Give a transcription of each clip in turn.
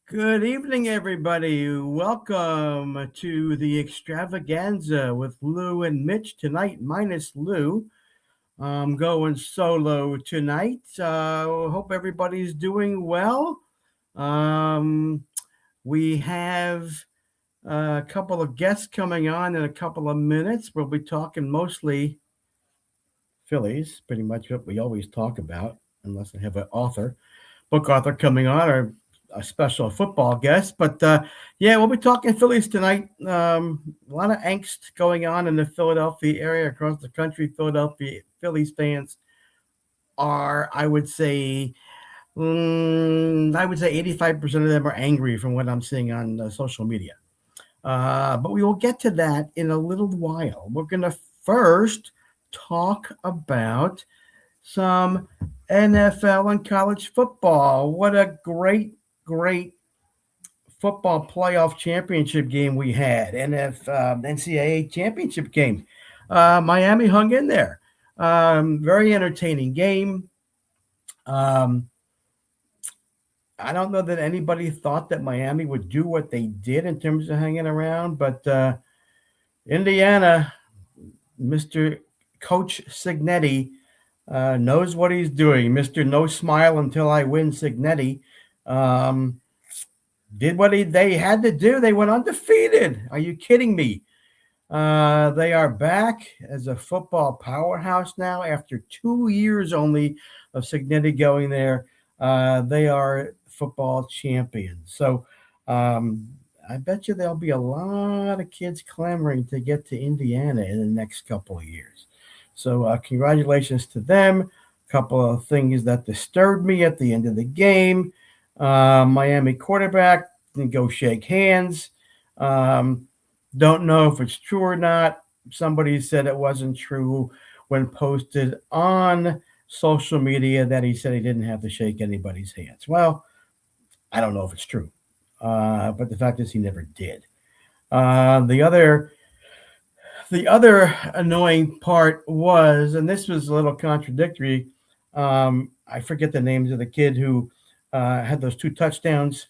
Good evening, everybody. Welcome to the Extravaganza with Lou and Mitch tonight, minus Lou. I'm going solo tonight. Hope everybody's doing well. Um, we have a couple of guests coming on in a couple of minutes. We'll be talking mostly Phillies, pretty much what we always talk about, unless I have an book author coming on, or a special football guest. But yeah, we'll be talking Phillies tonight. A lot of angst going on in the Philadelphia area, across the country. Philadelphia Phillies fans are, I would say 85% of them are angry from what I'm seeing on social media. But we will get to that in a little while. We're going to first talk about some NFL and college football. What a great football playoff championship game we had, NCAA championship game. Miami hung in there. Very entertaining game. Um, I don't know that anybody thought that Miami would do what they did in terms of hanging around, but Indiana, Mr. Coach Signetti, knows what he's doing. Mr. No Smile Until I Win Signetti um, did what they had to do. They went undefeated. Are you kidding me? They are back as a football powerhouse now after 2 years only of Signetti going there. They are football champions. So I bet you there'll be a lot of kids clamoring to get to Indiana in the next couple of years. So congratulations to them. A couple of things that disturbed me at the end of the game. Miami quarterback didn't go shake hands. Don't know if it's true or not. Somebody said it wasn't true when posted on social media that he said he didn't have to shake anybody's hands. Well, I don't know if it's true, but the fact is he never did. The other annoying part was, and this was a little contradictory. I forget the names of the kid who had those two touchdowns,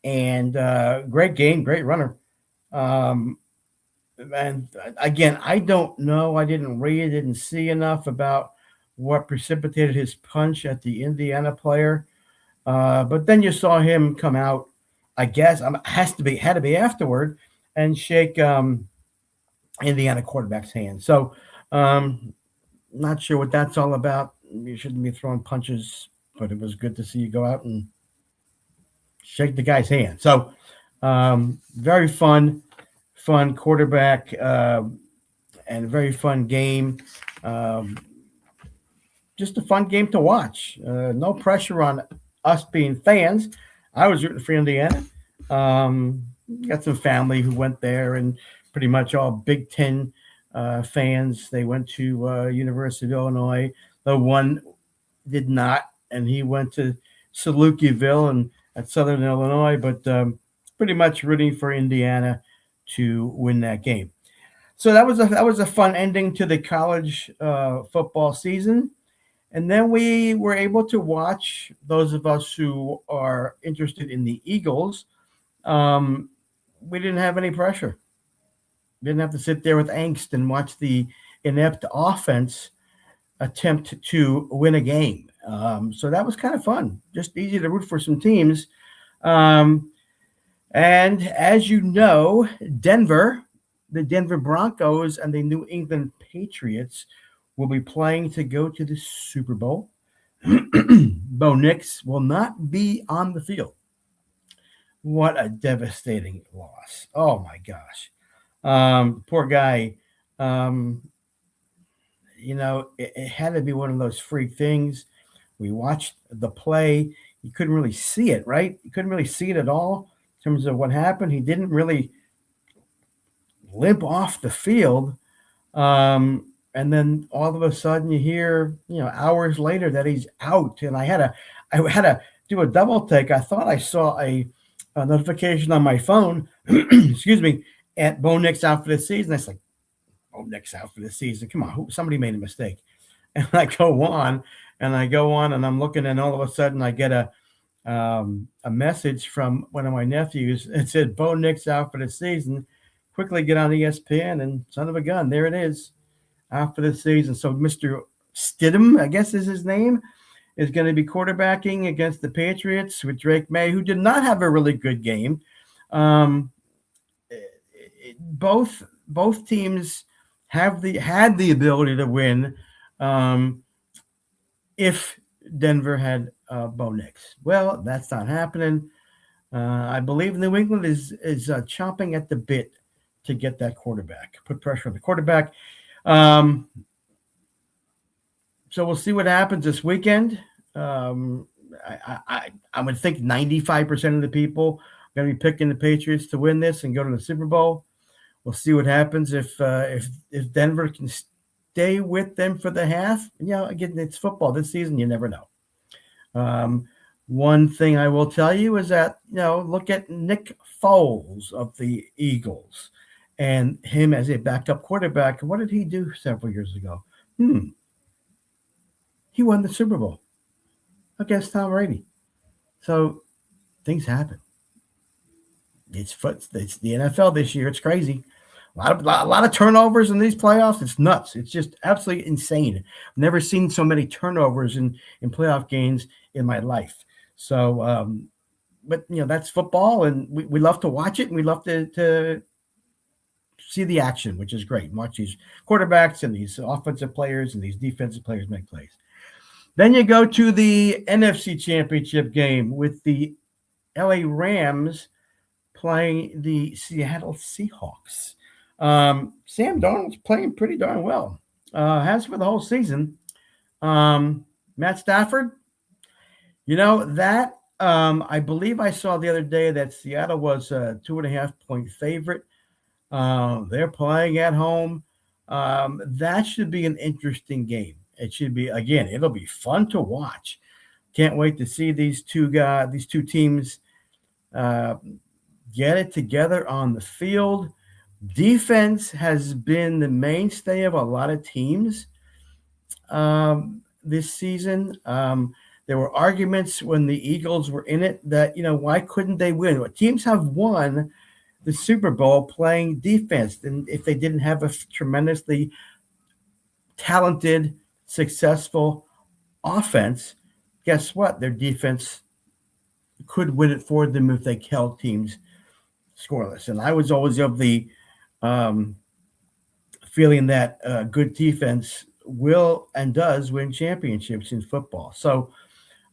and great game, great runner. Um, and again, I don't know. I didn't read, didn't see enough about what precipitated his punch at the Indiana player. But then you saw him come out. I guess had to be afterward and shake Indiana quarterback's hand. So, not sure what that's all about. You shouldn't be throwing punches, but it was good to see you go out and shake the guy's hand. So, very fun quarterback, and very fun game. Um, just a fun game to watch. No pressure on us being fans. I was rooting for Indiana. Um, got some family who went there, and pretty much all Big Ten fans. They went to University of Illinois. The one did not, and he went to Salukiville and at Southern Illinois. But pretty much rooting for Indiana to win that game. So that was a fun ending to the college football season. And then we were able to watch, those of us who are interested in the Eagles. Um, we didn't have any pressure. Didn't have to sit there with angst and watch the inept offense attempt to win a game. So that was kind of fun. Just easy to root for some teams. Um, and as you know, the Denver Broncos and the New England Patriots will be playing to go to the Super Bowl. Bo Nix will not be on the field. What a devastating loss. Oh my gosh. Poor guy. Um, it had to be one of those freak things. We watched the play. You couldn't really see it, right? You couldn't really see it at all in terms of what happened. He didn't really limp off the field. And then all of a sudden you hear, hours later that he's out. And I had to do a double take. I thought I saw a notification on my phone, excuse me, at Bo Nix out for the season. I was like, Bo Nix out for the season. Come on, somebody made a mistake. And I go on and I'm looking, and all of a sudden I get a message from one of my nephews. It said, Bo Nix out for the season. Quickly get on ESPN, and son of a gun, there it is, out for the season. So Mr. Stidham, I guess is his name, is going to be quarterbacking against the Patriots with Drake May, who did not have a really good game. Um, both teams had the ability to win if Denver had Bo Nix. Well, that's not happening. I believe New England is chomping at the bit to get that quarterback, put pressure on the quarterback. So we'll see what happens this weekend. I would think 95% of the people are going to be picking the Patriots to win this and go to the Super Bowl. We'll see what happens if Denver can stay with them for the half. Again, it's football this season. You never know. One thing I will tell you is that, look at Nick Foles of the Eagles and him as a backup quarterback. What did he do several years ago? He won the Super Bowl against Tom Brady. So things happen. It's the NFL this year. It's crazy. A lot of turnovers in these playoffs. It's nuts. It's just absolutely insane. I've never seen so many turnovers in playoff games in my life. So, but that's football, and we love to watch it, and we love to see the action, which is great. Watch these quarterbacks and these offensive players and these defensive players make plays. Then you go to the NFC Championship game with the LA Rams playing the Seattle Seahawks. Sam Darnold's playing pretty darn well. Has for the whole season. Matt Stafford, that I believe I saw the other day that Seattle was a 2.5-point favorite. They're playing at home. That should be an interesting game. It should be, again, it'll be fun to watch. Can't wait to see these two teams get it together on the field. Defense has been the mainstay of a lot of teams this season. There were arguments when the Eagles were in it that, why couldn't they win? Well, teams have won the Super Bowl playing defense. And if they didn't have a tremendously talented, successful offense, guess what? Their defense could win it for them if they held teams scoreless. And I was always of the feeling that good defense will and does win championships in football. So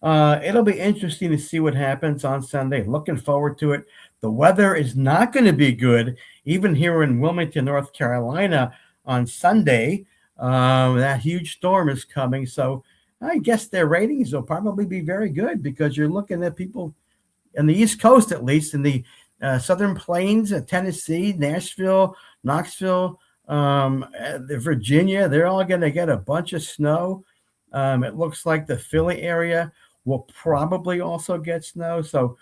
it'll be interesting to see what happens on Sunday. Looking forward to it. The weather is not going to be good, even here in Wilmington, North Carolina on Sunday. That huge storm is coming. So I guess their ratings will probably be very good because you're looking at people on the East Coast, at least in the Southern Plains, Tennessee, Nashville, Knoxville, Virginia. They're all going to get a bunch of snow. It looks like the Philly area will probably also get snow. So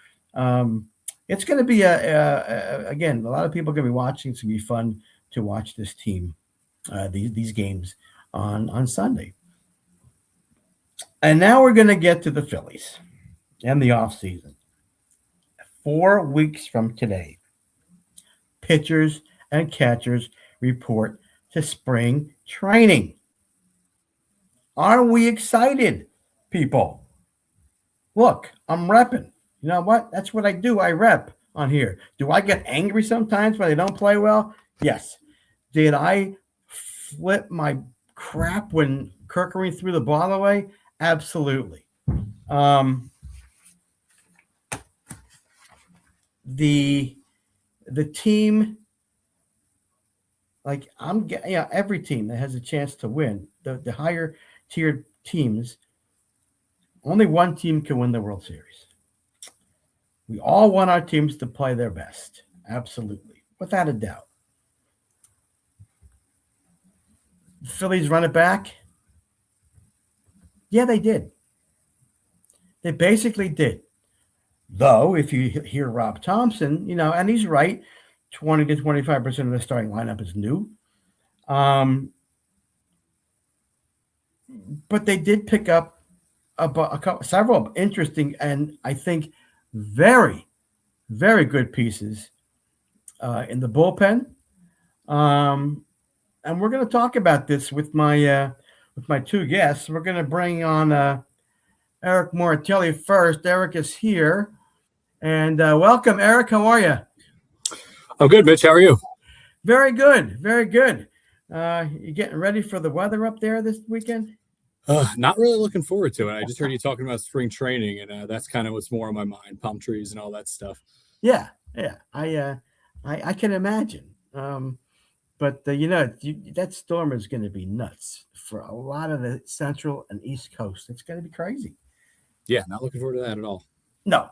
it's going to be again, a lot of people are going to be watching. It's going to be fun to watch this team, these games on Sunday. And now we're going to get to the Phillies and the offseason. 4 weeks from today, pitchers and catchers report to spring training. Are we excited, people? Look, I'm repping. You know what? That's what I do. I rep on here. Do I get angry sometimes when they don't play well? Yes. Did I flip my crap when Kirkering threw the ball away? Absolutely. The team, like every team that has a chance to win, the higher tiered teams, only one team can win the World Series. We all want our teams to play their best. Absolutely. Without a doubt. The Phillies run it back. Yeah, they did. They basically did. Though, if you hear Rob Thompson, and he's right, 20 to 25% of the starting lineup is new. But they did pick up several interesting and I think very, very good pieces in the bullpen. Um, and we're going to talk about this with my two guests. We're going to bring on Eric Moratelli first. Eric is here, and welcome, Eric. How are you? I'm good, Mitch. How are you? Very good, very good. You getting ready for the weather up there this weekend? Not really looking forward to it. I just heard you talking about spring training, and that's kind of what's more on my mind: palm trees and all that stuff. Yeah, yeah. I can imagine. But that storm is going to be nuts for a lot of the central and east coast. It's going to be crazy. Yeah, not looking forward to that at all. No,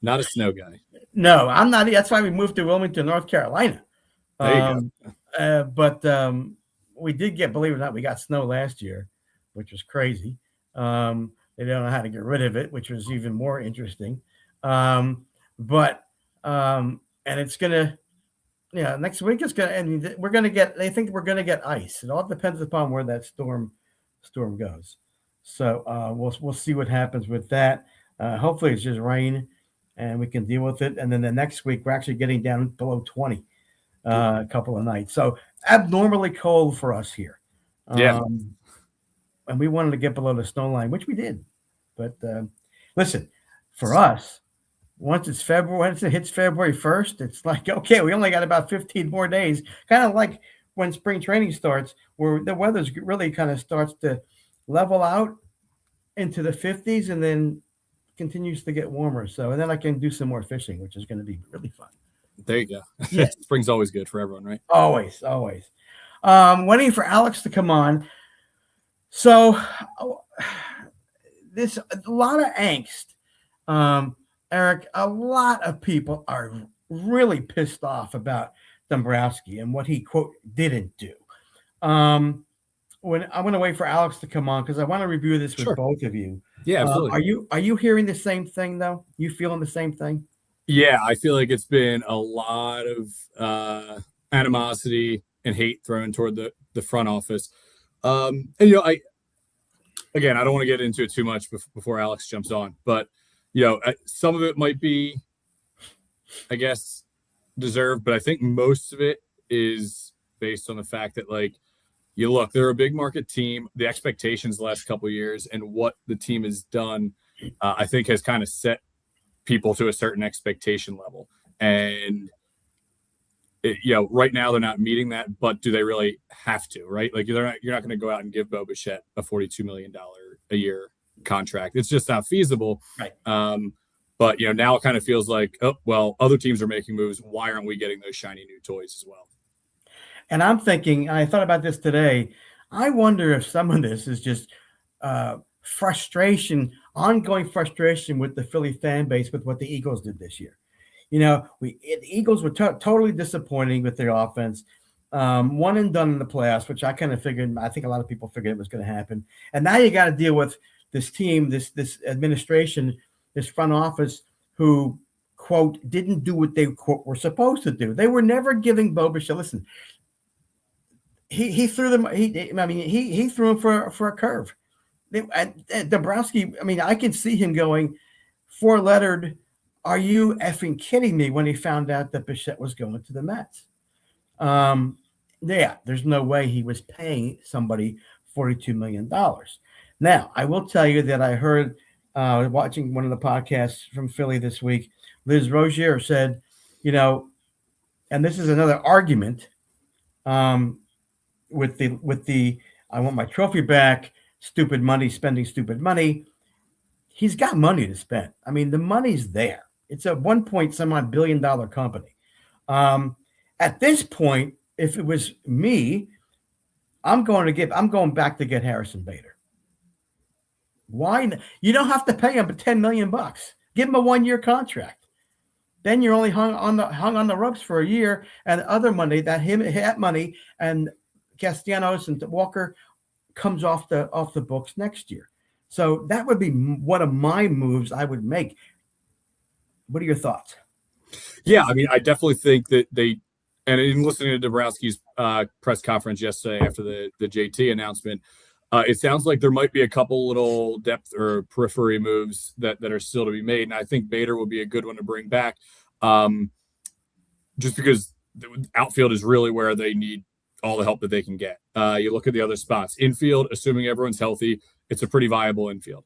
Not a snow guy. no, I'm not. That's why we moved to Wilmington, North Carolina. There you Um, but we did get, believe it or not, we got snow last year, which was crazy. They don't know how to get rid of it, which was even more interesting. But and it's gonna, next week it's gonna, and we're gonna get. They think we're gonna get ice. It all depends upon where that storm goes. So we'll see what happens with that. Hopefully it's just rain, and we can deal with it. And then the next week we're actually getting down below 20 a couple of nights. So abnormally cold for us here. Yeah. And we wanted to get below the snow line, which we did. But listen, for us, once it hits February 1st, it's like, okay, we only got about 15 more days. Kind of like when spring training starts, where the weather's really kind of starts to level out into the 50s and then continues to get warmer. So, and then I can do some more fishing, which is going to be really fun. There you go. Yeah. Spring's always good for everyone, right? Always, always. Waiting for Alex to come on. So, this a lot of angst. Eric, a lot of people are really pissed off about Dombrowski and what he quote didn't do. When I'm going to wait for Alex to come on because I want to review this with both of you. Yeah, absolutely. Are you hearing the same thing though? You feeling the same thing? Yeah, I feel like it's been a lot of animosity and hate thrown toward the front office. And I don't want to get into it too much before Alex jumps on, but some of it might be, I guess, deserved, but I think most of it is based on the fact that look, they're a big market team. The expectations the last couple of years and what the team has done, I think, has kind of set people to a certain expectation level. And right now they're not meeting that, but do they really have to? Right? Like you're not going to go out and give Bo Bichette a $42 million a year contract. It's just not feasible. Right. But now it kind of feels like, oh well, other teams are making moves. Why aren't we getting those shiny new toys as well? And I'm thinking, I thought about this today. I wonder if some of this is just ongoing frustration with the Philly fan base with what the Eagles did this year. The Eagles were totally disappointing with their offense. One and done in the playoffs, which I kind of figured. I think a lot of people figured it was going to happen. And now you got to deal with this team, this administration, this front office, who quote didn't do what they quote were supposed to do. They were never giving Bo Bichette. Listen, he threw them. He threw him for a curve. Dombrowski. I can see him going 4-lettered. Are you effing kidding me? When he found out that Bichette was going to the Mets. There's no way he was paying somebody $42 million. Now, I will tell you that I heard watching one of the podcasts from Philly this week, Liz Rozier said, and this is another argument with the I want my trophy back, stupid money, spending stupid money. He's got money to spend. The money's there. It's a $1 billion company. At this point, if it was me, I'm going back to get Harrison Bader. Why? You don't have to pay him $10 million. Give him a 1-year contract. Then you're only hung on the ropes for a year, and other money that money and Castellanos and Walker comes off the books next year. So that would be one of my moves I would make. What are your thoughts? Yeah, I definitely think that and in listening to Dombrowski's press conference yesterday after the JT announcement, It sounds like there might be a couple little depth or periphery moves that are still to be made, and I think Bader would be a good one to bring back, just because the outfield is really where they need all the help that they can get. You look at the other spots, infield, assuming everyone's healthy, it's a pretty viable infield.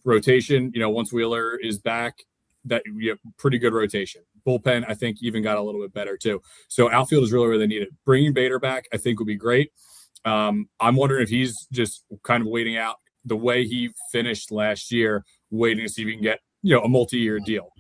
Rotation, once Wheeler is back, that you have pretty good rotation. Bullpen, I think, even got a little bit better too. So outfield is really where they need it. Bringing Bader back, I think, would be great. I'm wondering if he's just kind of waiting out the way he finished last year, waiting to see if he can get a multi-year deal.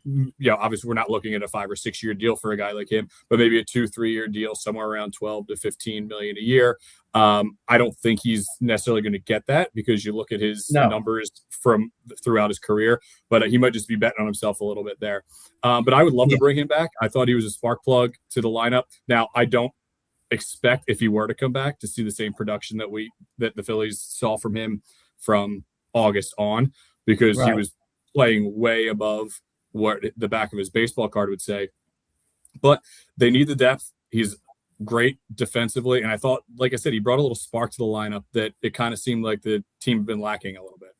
Obviously we're not looking at a 5 or 6 year deal for a guy like him, but maybe a 2-3 year deal somewhere around 12 to 15 million a year. I don't think he's necessarily going to get that because you look at his numbers from throughout his career, but he might just be betting on himself a little bit there. But I would love to bring him back. I thought he was a spark plug to the lineup. Now I don't expect, if he were to come back, to see the same production that the Phillies saw from him from August on, because he was playing way above what the back of his baseball card would say. But they need the depth. He's great defensively, and I thought, like I said, he brought a little spark to the lineup that it kind of seemed like the team had been lacking a little bit.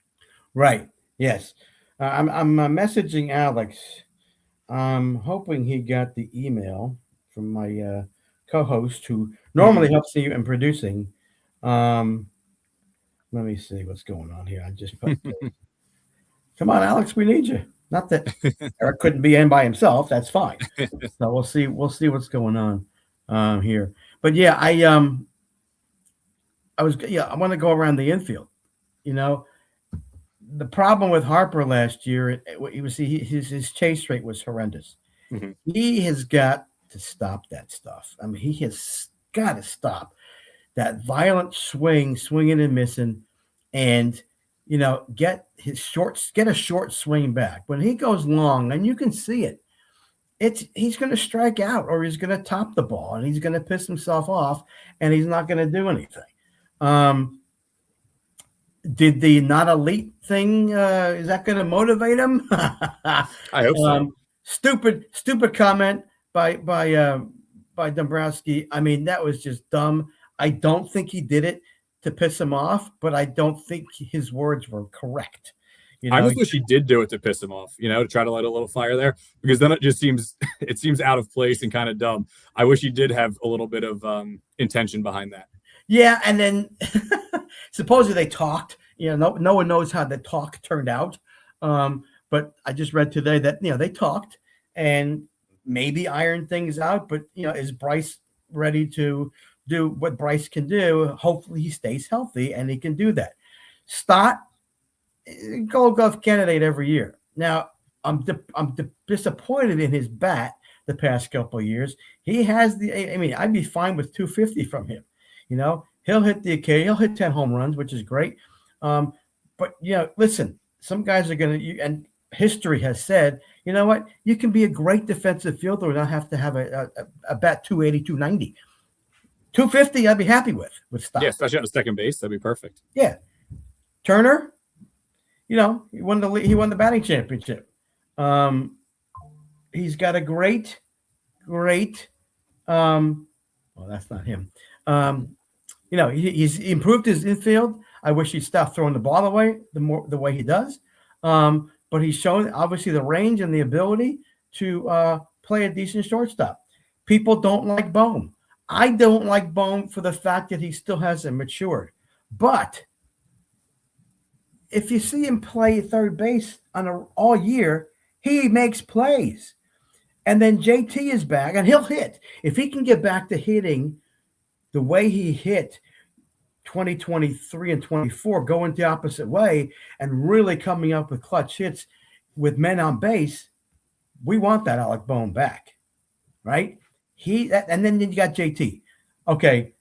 Right. Yes. I'm messaging Alex. I'm hoping he got the email from my co-host who normally helps me in producing. Let me see what's going on here. I just put come on, Alex, we need you. Not that Eric couldn't be in by himself. That's fine. So we'll see what's going on here. But yeah, I want to go around the infield. The problem with Harper last year, his chase rate was horrendous. Mm-hmm. He has got to stop that stuff. I mean, he has got to stop that violent swinging and missing, and get a short swing back. When he goes long, and you can see it, he's going to strike out, or he's going to top the ball, and he's going to piss himself off, and he's not going to do anything. Did the not elite thing, is that going to motivate him? I hope so. Stupid comment by Dombrowski. I mean, that was just dumb. I don't think he did it to piss him off, but I don't think his words were correct. I just wish he did do it to piss him off, to try to light a little fire there, because then it just seems out of place and kind of dumb. I wish he did have a little bit of intention behind that. Yeah, and then supposedly they talked. No one knows how the talk turned out. But I just read today that they talked and maybe iron things out. But is Bryce ready to do what Bryce can do? Hopefully he stays healthy and he can do that. Stott, Gold Glove candidate every year. Now I'm disappointed in his bat the past couple of years. He has I'd be fine with 250 from him. He'll hit he'll hit 10 home runs, which is great. But listen, some guys are and history has said, you know what, you can be a great defensive fielder and not have to have a bat 280, 290. 250, I'd be happy with Stott. Yeah, especially on the second base, that'd be perfect. Yeah. Turner, he won the batting championship. He's got a great. Well, that's not him. He's improved his infield. I wish he'd stop throwing the ball away the way he does. But he's shown obviously the range and the ability to play a decent shortstop. People don't like Bohm. I don't like Bohm for the fact that he still hasn't matured. But if you see him play third base all year, he makes plays. And then JT is back, and he'll hit. If he can get back to hitting the way he hit 2023 and 24, going the opposite way and really coming up with clutch hits with men on base, we want that Alec Bohm back, right? And then you got JT. Okay,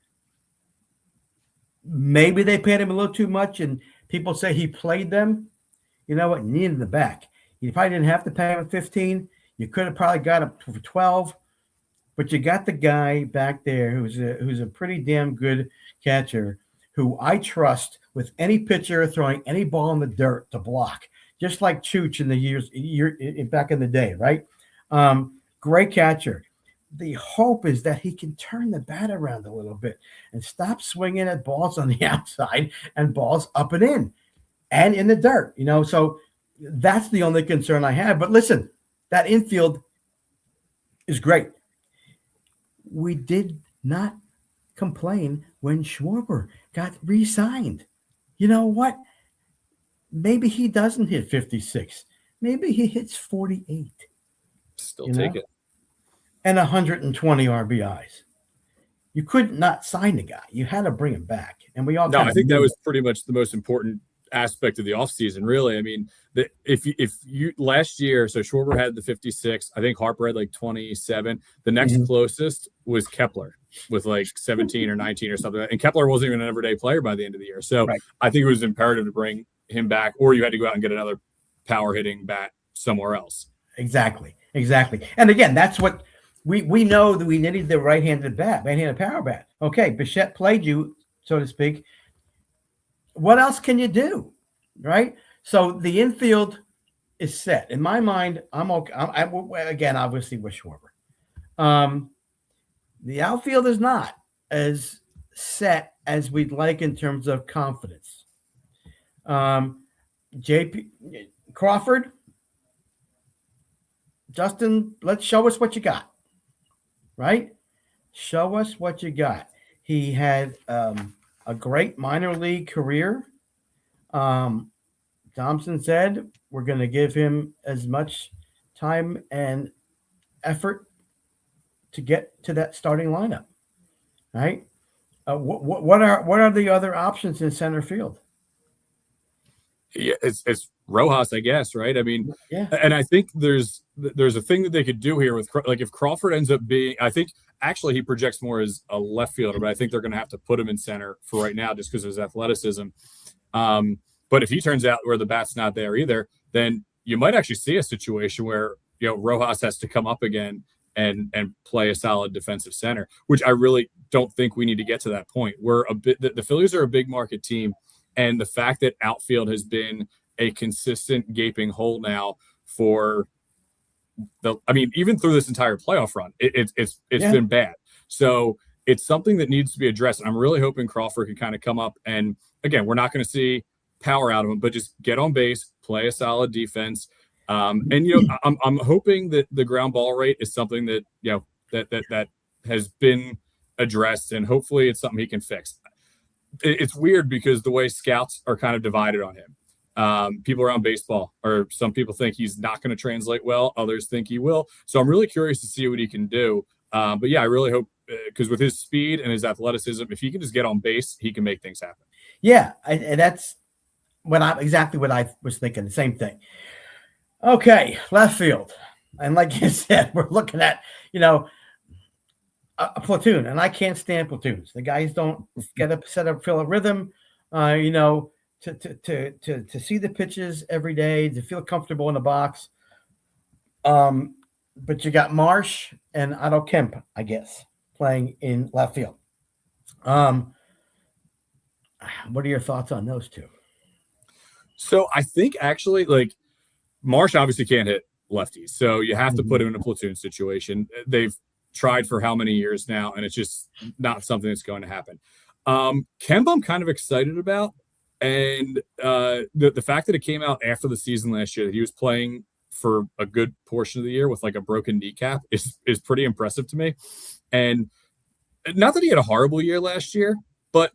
maybe they paid him a little too much, and people say he played them. You know what? You needed the back. You probably didn't have to pay him 15. You could have probably got him for 12. But you got the guy back there who's a pretty damn good catcher, who I trust with any pitcher throwing any ball in the dirt to block, just like Chooch in the year back in the day, right? Great catcher. the hope is that he can turn the bat around a little bit and stop swinging at balls on the outside and balls up and in the dirt. So that's the only concern I have. But listen, that infield is great. We did not complain when Schwarber got re-signed. You know what? Maybe he doesn't hit 56. Maybe he hits 48. Still take it. And 120 RBIs. You could not sign the guy. You had to bring him back. And we all I think that was pretty much the most important aspect of the offseason, really. I mean, if you last year, so Schwarber had the 56, I think Harper had like 27. The next closest was Kepler with like 17 or 19 or something. And Kepler wasn't even an everyday player by the end of the year. So I think it was imperative to bring him back, or you had to go out and get another power hitting bat somewhere else. Exactly. And again, that's what we know, that we needed the right-handed power bat. Okay, Bichette played you, so to speak. What else can you do, right? So the infield is set. In my mind, I'm okay. Again, obviously with Schwarber. The outfield is not as set as we'd like in terms of confidence. JP Crawford, Justin, let's show us what you got, right? Show us what you got. He had a great minor league career. Thompson said we're going to give him as much time and effort to get to that starting lineup, right? What are the other options in center field? Yeah, it's Rojas, I guess, right? I mean, and I think there's a thing that they could do here with, like, if Crawford ends up being, I think actually he projects more as a left fielder, but I think they're going to have to put him in center for right now just because of his athleticism. But if he turns out where the bat's not there either, then you might actually see a situation where, Rojas has to come up again and play a solid defensive center, which I really don't think we need to get to that point. The Phillies are a big market team. And the fact that outfield has been a consistent gaping hole now for even through this entire playoff run, it's been bad. So it's something that needs to be addressed. And I'm really hoping Crawford can kind of come up. And again, we're not going to see power out of him, but just get on base, play a solid defense. And I'm hoping that the ground ball rate is something that that has been addressed, and hopefully it's something he can fix. It's weird because the way scouts are kind of divided on him. People around baseball, or some people think he's not going to translate well. Others think he will. So I'm really curious to see what he can do. But yeah, I really hope, because with his speed and his athleticism, if he can just get on base, he can make things happen. Yeah, and that's exactly what I was thinking. The same thing. Okay, left field. And like you said, we're looking at, a platoon, and I can't stand platoons. The guys don't get up, set up, fill a rhythm, to see the pitches every day, to feel comfortable in the box. But you got Marsh and Otto Kemp, I guess, playing in left field. What are your thoughts on those two? So I think actually, like, Marsh obviously can't hit lefties, so you have to put him in a platoon situation. They've tried for how many years now, and it's just not something that's going to happen. Kemp, I'm kind of excited about, and the fact that it came out after the season last year that he was playing for a good portion of the year with like a broken kneecap is pretty impressive to me. And not that he had a horrible year last year, but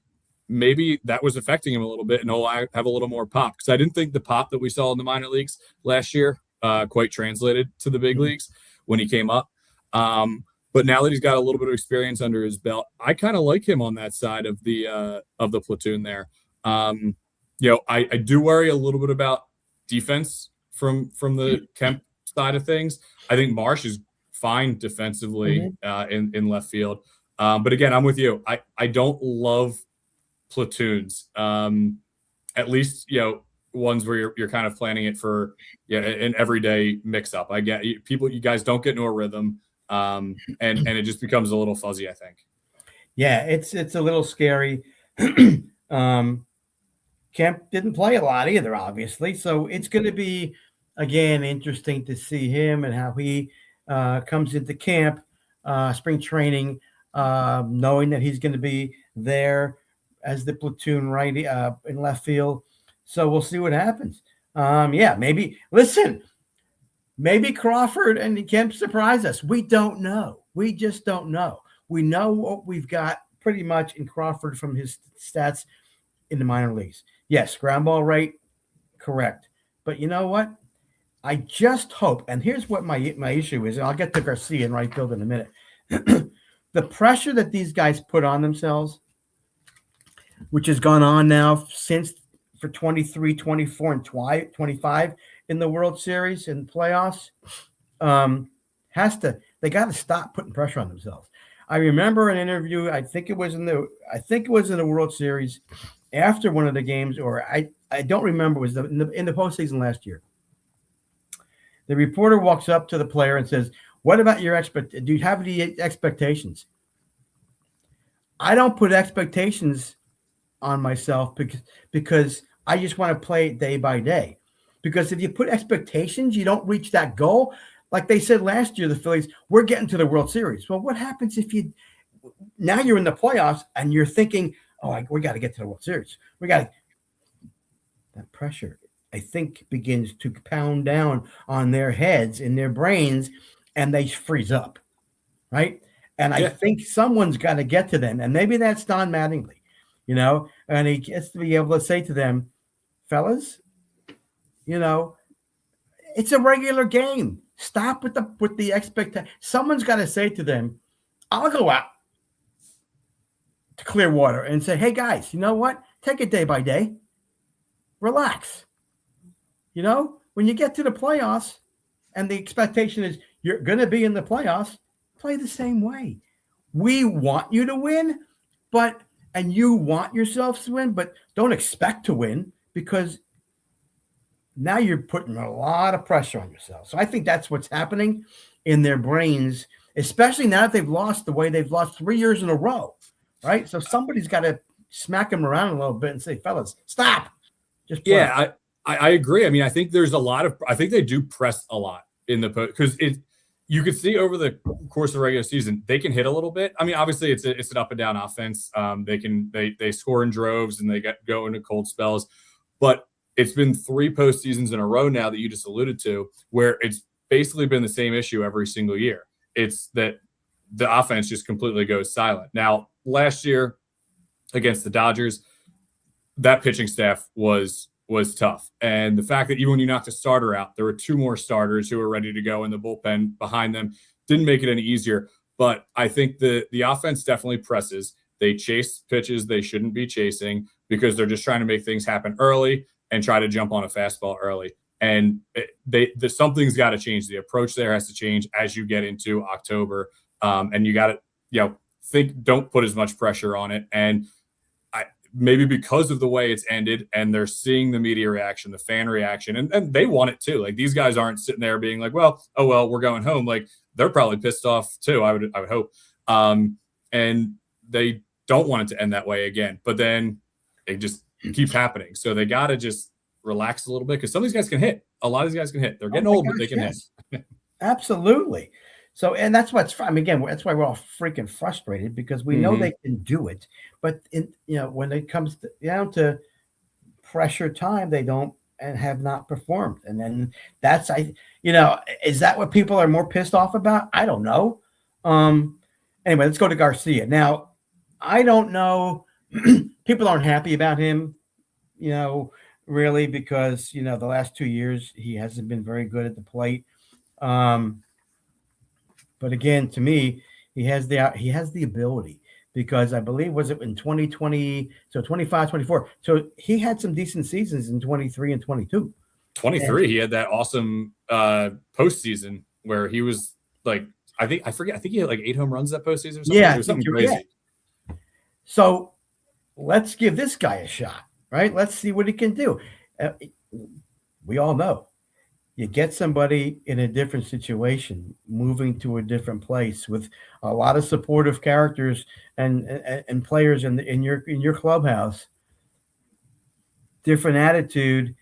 maybe that was affecting him a little bit, and he'll have a little more pop, because I didn't think the pop that we saw in the minor leagues last year quite translated to the big leagues when he came up. But now that he's got a little bit of experience under his belt, I kind of like him on that side of the platoon there. I do worry a little bit about defense from the Kemp side of things. I think Marsh is fine defensively in left field. But again, I'm with you. I don't love platoons. At least, ones where you're kind of planning it for an everyday mix up. I get you guys don't get into a rhythm. And it just becomes a little fuzzy, I think. Yeah, it's a little scary. Kemp didn't play a lot either, obviously. So it's going to be, again, interesting to see him and how he comes into camp. spring training, knowing that he's going to be there as the platoon righty in left field. So we'll see what happens. Yeah, maybe. Listen, maybe Crawford and Kemp surprise us. We don't know. We just don't know. We know what we've got pretty much in Crawford from his stats in the minor leagues. Yes, ground ball rate, correct. But you know what? I just hope, and here's what my issue is, and I'll get to Garcia and right field in a minute. The pressure that these guys put on themselves, which has gone on now since for 23, 24, and 25 in the World Series and playoffs, they got to stop putting pressure on themselves. I remember an interview, I think it was in the World Series after one of the games, or I don't remember, it was in the postseason last year. The reporter walks up to the player and says, "What about your do you have any expectations?" I don't put expectations on myself because I just want to play it day by day. Because if you put expectations, you don't reach that goal. Like they said last year, the Phillies, we're getting to the World Series. Well, what happens if now you're in the playoffs and you're thinking, oh, we got to get to the World Series. That pressure, I think, begins to pound down on their heads, in their brains, and they freeze up, right? And I think someone's got to get to them, and maybe that's Don Mattingly, and he gets to be able to say to them, fellas, it's a regular game. Stop with the expectation. Someone's got to say to them, I'll go out to Clearwater and say, hey, guys, you know what? Take it day by day. Relax. When you get to the playoffs and the expectation is you're going to be in the playoffs, play the same way. We want you to win, and you want yourselves to win, but don't expect to win, because now you're putting a lot of pressure on yourself. So I think that's what's happening in their brains, especially now that they've lost the way they've lost 3 years in a row, right? So somebody's got to smack them around a little bit and say, fellas, stop. Just play. Yeah, I agree. I mean, I think I think they do press a lot in the post, because you could see over the course of the regular season, they can hit a little bit. I mean, obviously it's an up and down offense. They score in droves and they go into cold spells, but it's been 3 postseasons in a row now that you just alluded to, where it's basically been the same issue every single year. It's that the offense just completely goes silent. Now, last year against the Dodgers, that pitching staff was tough. And the fact that even when you knocked a starter out, there were 2 more starters who were ready to go in the bullpen behind them didn't make it any easier. But I think the offense definitely presses. They chase pitches they shouldn't be chasing because they're just trying to make things happen early and try to jump on a fastball early. And something's got to change. The approach there has to change as you get into October. And you got to, don't put as much pressure on it. And maybe because of the way it's ended and they're seeing the media reaction, the fan reaction, and they want it too. Like, these guys aren't sitting there being like, well, we're going home. Like, they're probably pissed off too. I would hope. And they don't want it to end that way again, but then it just keeps happening. So they got to just relax a little bit, because some of these guys can hit. A lot of these guys can hit. They're getting old, but they can hit. Absolutely. So, and that's what's fun. I mean, again, that's why we're all freaking frustrated, because we know they can do it, but when it comes down to pressure time, they don't and have not performed. And then is that what people are more pissed off about? I don't know. Anyway, let's go to Garcia. Now, I don't know. People aren't happy about him, really, because, the last 2 years, he hasn't been very good at the plate. But again, to me, he has the ability, because I believe, was it in 2020, so 25, 24. So he had some decent seasons in 23 and 22. 23, he had that awesome postseason where he was like, I think he had like 8 home runs that postseason or something. Yeah, it was something crazy. So let's give this guy a shot, right? Let's see what he can do. We all know, you get somebody in a different situation, moving to a different place with a lot of supportive characters and players in your clubhouse. Different attitude,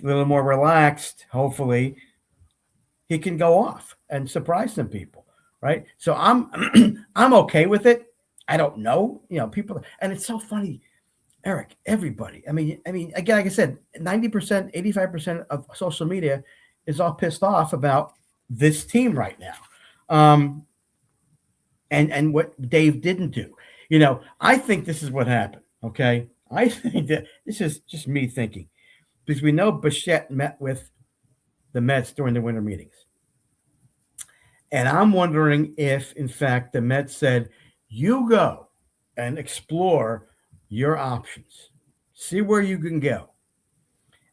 a little more relaxed. Hopefully, he can go off and surprise some people, right? So I'm I'm okay with it. I don't know, people, and it's so funny, Eric. Everybody, I mean, again, like I said, 90%, 85% of social media is all pissed off about this team right now, and what Dave didn't do. I think this is what happened. Okay, I think that this is just me thinking, because we know Bichette met with the Mets during the winter meetings. And I'm wondering if, in fact, the Mets said, you go and explore your options, see where you can go.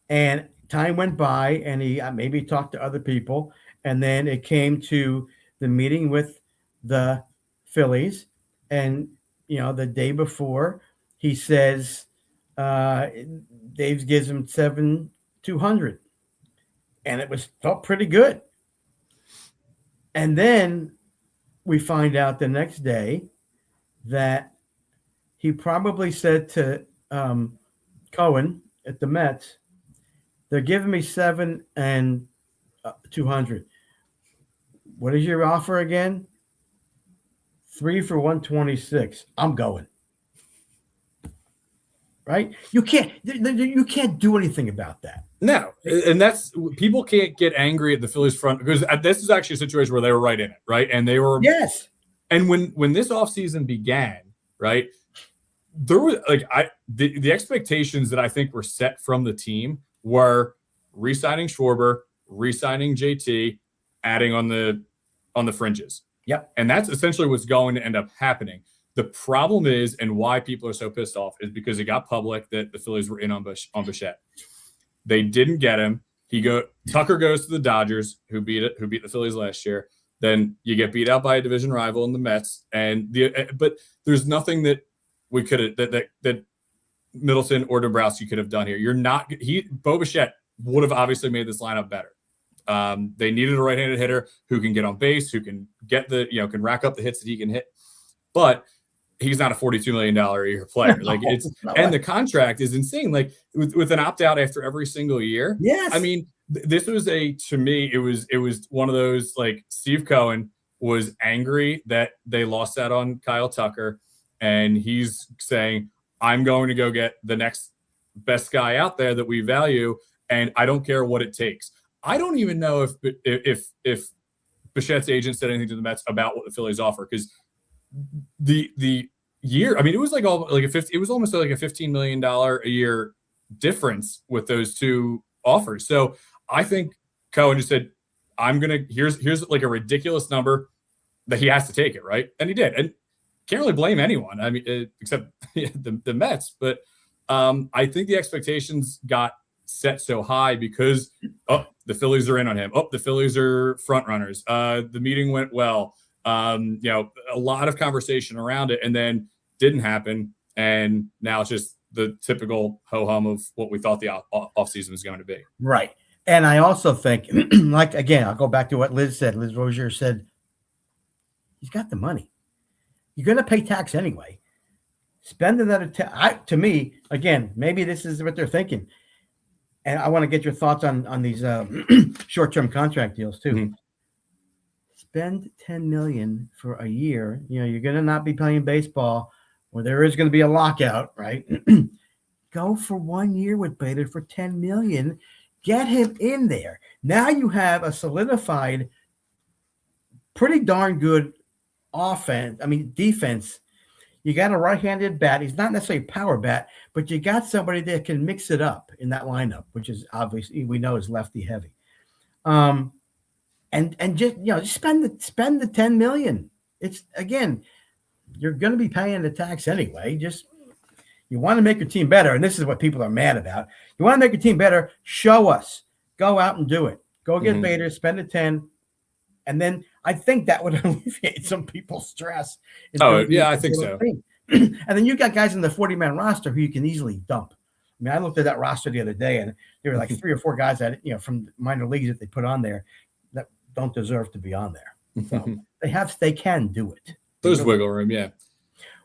And time went by, and he maybe talked to other people. And then it came to the meeting with the Phillies. And, the day before, he says, uh, Dave gives him 7,200. And it felt pretty good. And then we find out the next day that he probably said to Cohen at the Mets, they're giving me 7,200. What is your offer again? 3 for 126. I'm going. Right? You can't do anything about that. No, and that's, people can't get angry at the Phillies front, because this is actually a situation where they were right in it, right? And they were, yes. And when this offseason began, right, there was the expectations that I think were set from the team were re-signing Schwarber, re-signing JT, adding on the fringes. Yep. And that's essentially what's going to end up happening. The problem is, and why people are so pissed off, is because it got public that the Phillies were in on Bichette. They didn't get him. Tucker goes to the Dodgers, who beat the Phillies last year. Then you get beat out by a division rival in the Mets, but there's nothing that we could have that Middleton or Dombrowski could have done here. Bo Bichette would have obviously made this lineup better. They needed a right-handed hitter who can get on base, who can can rack up the hits that he can hit, but he's not a $42 million a year player. And the contract is insane. Like with an opt-out after every single year. Yes. I mean, this was to me, it was one of those, like, Steve Cohen was angry that they lost out on Kyle Tucker. And he's saying, I'm going to go get the next best guy out there that we value. And I don't care what it takes. I don't even know if Bichette's agent said anything to the Mets about what the Phillies offer. Because the year, I mean, it was it was almost like a $15 million a year difference with those two offers. So I think Cohen just said, here's like a ridiculous number that he has to take it, right? And he did. And can't really blame anyone. I mean, except the Mets. But I think the expectations got set so high because the Phillies are in on him. The Phillies are front runners. The meeting went well. A lot of conversation around it, and then didn't happen. And now it's just the typical ho-hum of what we thought the offseason was going to be. Right. And I also think, again, I'll go back to what Liz said. Liz Rozier said, he's got the money. You're going to pay tax anyway. Spend another to me, again, maybe this is what they're thinking. And I want to get your thoughts on these short-term contract deals too. Mm-hmm. Spend $10 million for a year. You're going to not be playing baseball, or there is going to be a lockout, right? Go for 1 year with Bader for $10 million. Get him in there. Now you have a solidified, pretty darn good defense. You got a right-handed bat. He's not necessarily a power bat, but you got somebody that can mix it up in that lineup, which is obviously, we know, is lefty heavy. And just spend the $10 million. It's, again, you're going to be paying the tax anyway. Just, you want to make your team better, and this is what people are mad about. You want to make your team better, show us. Go out and do it. Go get Bader, spend the 10, and then I think that would alleviate some people's stress. I think so. And then you got guys in the 40-man roster who you can easily dump. I mean, I looked at that roster the other day, and there were like 3 or 4 guys that from minor leagues that they put on there that don't deserve to be on there. So they can do it. There's wiggle room, yeah.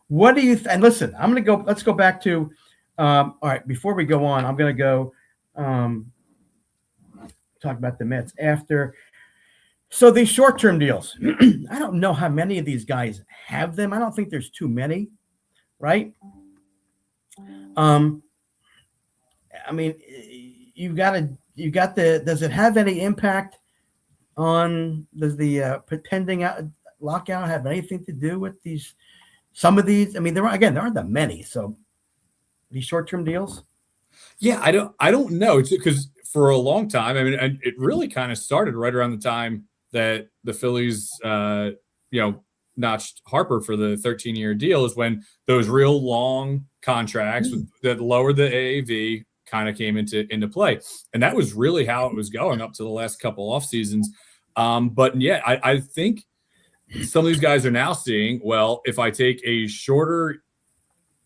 What do you and listen, I'm going to go. Let's go back to. All right, before we go on, I'm going to go talk about the Mets after So these short-term deals, I don't know how many of these guys have them. I don't think there's too many, right? Um, I mean, you got the. Does it have any impact on? Does the pending lockout have anything to do with these? Some of these, I mean, there aren't that many. So these short-term deals. Yeah, I don't know. It's because for a long time, I mean, and it really kind of started right around the time that the Phillies, you know, notched Harper for the 13-year deal is when those real long contracts that lowered the AAV kind of came into play, and that was really how it was going up to the last couple off seasons. But yeah, I think some of these guys are now seeing, well, if I take a shorter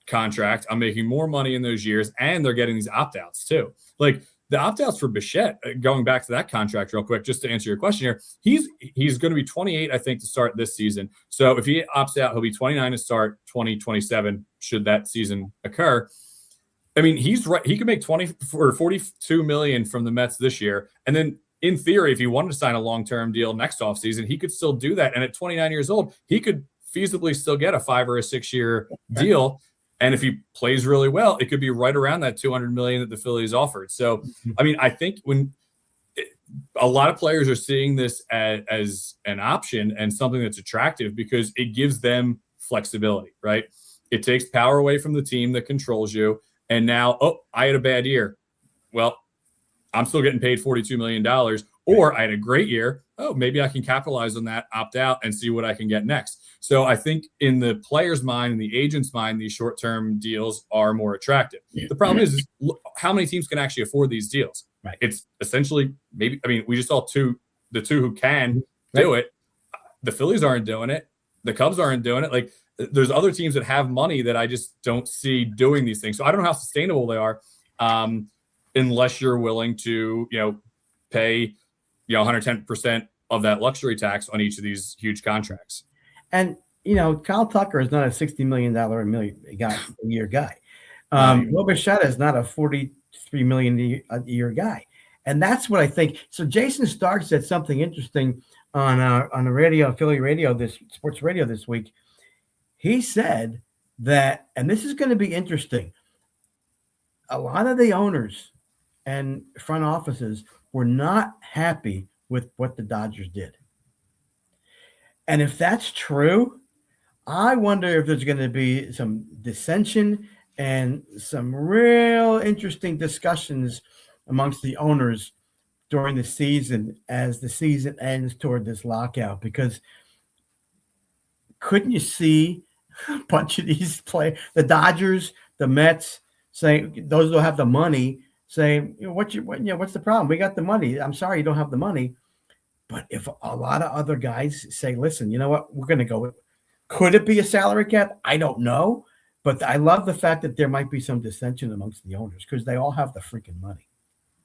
contract, I'm making more money in those years, and they're getting these opt-outs too. Like the opt-outs for Bichette, going back to that contract real quick, just to answer your question here, he's going to be 28, I think, to start this season. So if he opts out, he'll be 29 to start 2027, should that season occur. I mean, he's right. He could make 20 or 42 million from the Mets this year, and then in theory, if he wanted to sign a long-term deal next offseason, he could still do that. And at 29 years old, he could feasibly still get a 5 or a 6 year deal. And if he plays really well, it could be right around that 200 million that the Phillies offered. So, I mean, I think a lot of players are seeing this as an option and something that's attractive because it gives them flexibility, right? It takes power away from the team that controls you. And now, oh, I had a bad year. Well, I'm still getting paid $42 million. Or I had a great year. Oh, maybe I can capitalize on that, opt out, and see what I can get next. So I think in the player's mind and the agent's mind, these short-term deals are more attractive. Yeah. The problem is how many teams can actually afford these deals? Right. It's essentially maybe, I mean, we just saw the two who can do it. The Phillies aren't doing it. The Cubs aren't doing it. Like there's other teams that have money that I just don't see doing these things. So I don't know how sustainable they are unless you're willing to, pay, 110% of that luxury tax on each of these huge contracts. And, Kyle Tucker is not a $60 million a year guy. Will Bichette is not a $43 million a year guy. And that's what I think. So Jason Stark said something interesting on the radio, Philly radio, this sports radio this week. He said that, and this is going to be interesting, a lot of the owners and front offices were not happy with what the Dodgers did. And if that's true, I wonder if there's going to be some dissension and some real interesting discussions amongst the owners during the season as the season ends toward this lockout. Because couldn't you see a bunch of these players, the Dodgers, the Mets, saying those who have the money, saying, what's the problem? We got the money. I'm sorry you don't have the money. But if a lot of other guys say, listen, you know what, we're going to go with, could it be a salary cap? I don't know. But I love the fact that there might be some dissension amongst the owners because they all have the freaking money.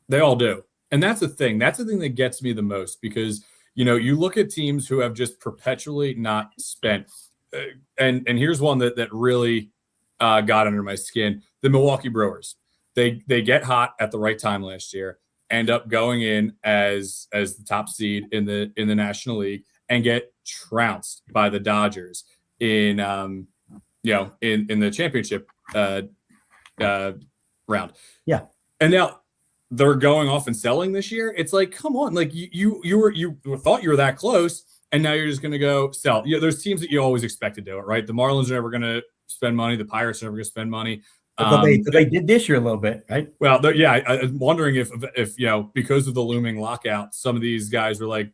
They all do. And that's the thing. That's the thing that gets me the most because, you look at teams who have just perpetually not spent. And here's one that really got under my skin. The Milwaukee Brewers. They get hot at the right time last year, end up going in as the top seed in the National League and get trounced by the Dodgers in the championship round. Yeah. And now they're going off and selling this year. It's like, come on, like you thought you were that close, and now you're just going to go sell. There's teams that you always expect to do it, right? The Marlins are never going to spend money. The Pirates are never going to spend money. But they did this year a little bit, right? Well, I'm wondering if because of the looming lockout, some of these guys were like,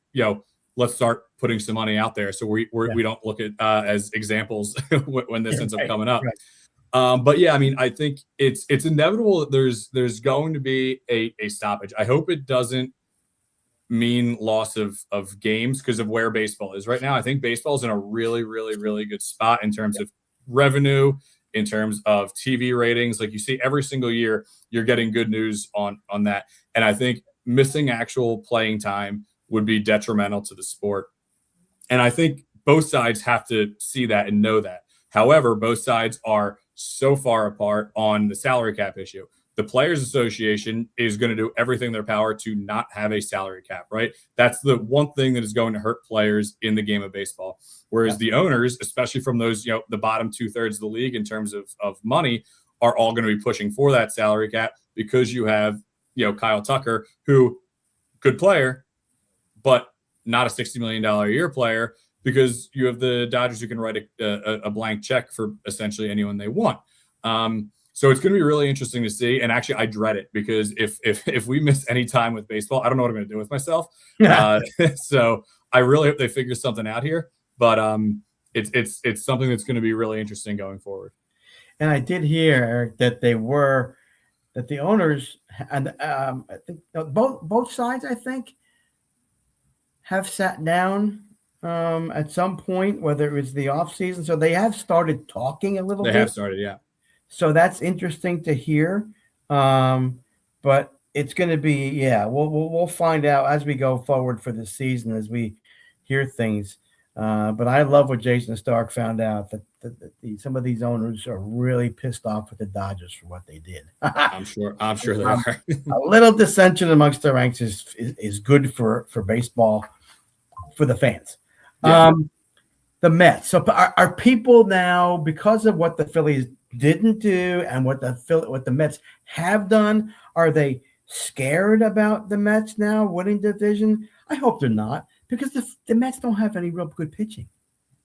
let's start putting some money out there, so we don't look at as examples when this ends up coming up. Right. But yeah, I mean, I think it's inevitable that there's going to be a stoppage. I hope it doesn't mean loss of games because of where baseball is right now. I think baseball is in a really, really, really good spot in terms of revenue, in terms of TV ratings. Like you see every single year, you're getting good news on that. And I think missing actual playing time would be detrimental to the sport. And I think both sides have to see that and know that. However, both sides are so far apart on the salary cap issue. the Players Association is going to do everything in their power to not have a salary cap, right? That's the one thing that is going to hurt players in the game of baseball. Whereas the owners, especially from those, the bottom 2/3 of the league in terms of money, are all going to be pushing for that salary cap because you have, Kyle Tucker, who good player, but not a $60 million a year player, because you have the Dodgers who can write a blank check for essentially anyone they want. So it's going to be really interesting to see. And actually, I dread it, because if we miss any time with baseball, I don't know what I'm going to do with myself. So I really hope they figure something out here. But it's something that's going to be really interesting going forward. And I did hear, Eric, that the owners, and I think both sides, I think, have sat down at some point, whether it was the off season. So they have started talking a little bit. They have started, yeah. So that's interesting to hear. But it's going to be, we'll find out as we go forward for the season, as we hear things. But I love what Jason Stark found out, that some of these owners are really pissed off with the Dodgers for what they did. I'm sure they are. A little dissension amongst the ranks is good for baseball, for the fans. Yeah. The Mets. So are people now, because of what the Phillies didn't do and what the Mets have done, are they scared about the Mets now winning division? I hope they're not, because the Mets don't have any real good pitching.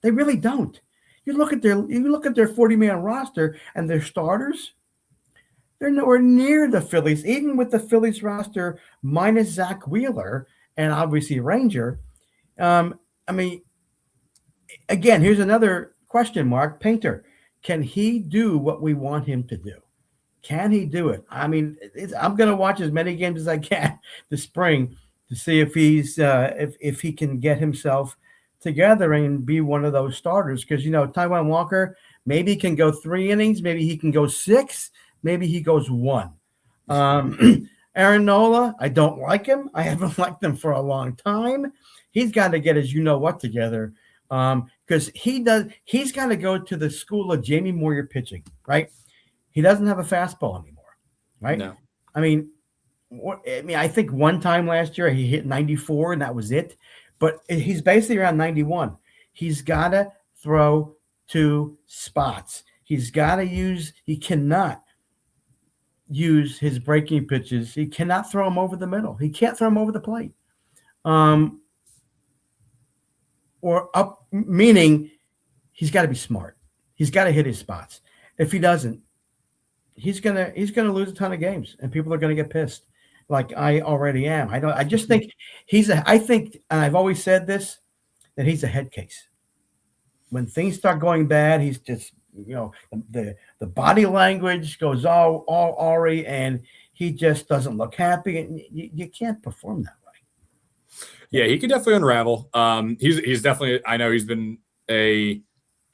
They really don't. You look at their 40-man roster and their starters, they're nowhere near the Phillies, even with the Phillies roster minus Zach Wheeler and obviously Ranger. I mean, again, here's another question mark. Painter, can he do what we want him to do? Can he do it? I mean, I'm going to watch as many games as I can this spring to see if he's if he can get himself together and be one of those starters. Because, Taijuan Walker, maybe he can go 3 innings, maybe he can go 6, maybe he goes 1. Aaron Nola, I don't like him. I haven't liked him for a long time. He's got to get his what together, because he's got to go to the school of Jamie Moyer pitching, right? He doesn't have a fastball anymore, right? No. I mean, I think one time last year he hit 94 and that was it. But he's basically around 91. He's got to throw 2 spots. He cannot use his breaking pitches. He cannot throw them over the middle. He can't throw them over the plate. Or up, meaning he's got to be smart. He's got to hit his spots. If he doesn't, he's gonna lose a ton of games, and people are gonna get pissed, like I already am. I just think I think, and I've always said this, that he's a head case. When things start going bad, he's just, the body language goes all awry, and he just doesn't look happy, and you can't perform that way. Yeah, he could definitely unravel. He's definitely, I know he's been a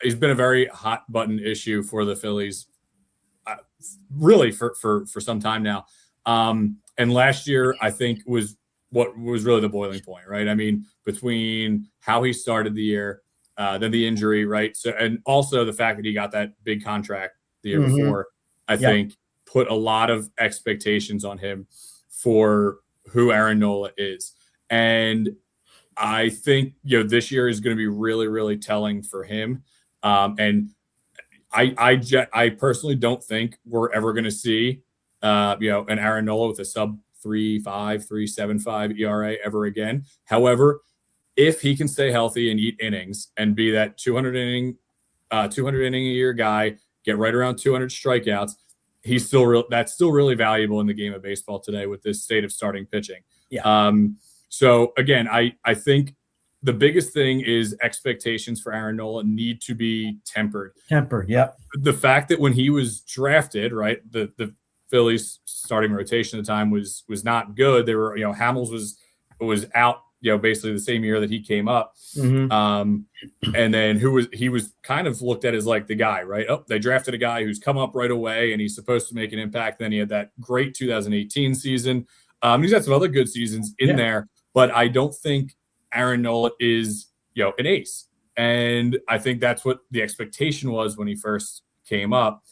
very hot button issue for the Phillies, really for some time now. And last year, I think, was what was really the boiling point, right? I mean, between how he started the year, then the injury, right? So, and also the fact that he got that big contract the year before, I think put a lot of expectations on him for who Aaron Nola is. And I think, this year is going to be really, really telling for him. And I personally don't think we're ever going to see, an Aaron Nola with a sub 3.5, 3.75 ERA ever again. However, if he can stay healthy and eat innings and be that 200 inning a year guy, get right around 200 strikeouts, that's still really valuable in the game of baseball today with this state of starting pitching. Yeah. So again, I think the biggest thing is expectations for Aaron Nola need to be tempered. Yep. The fact that when he was drafted, right, the Phillies starting rotation at the time was not good. They were, Hamels was out, basically the same year that he came up. And then he was kind of looked at as like the guy, right? Oh, they drafted a guy who's come up right away and he's supposed to make an impact. Then he had that great 2018 season. He's got some other good seasons in there, but I don't think Aaron Nola is, an ace. And I think that's what the expectation was when he first came up.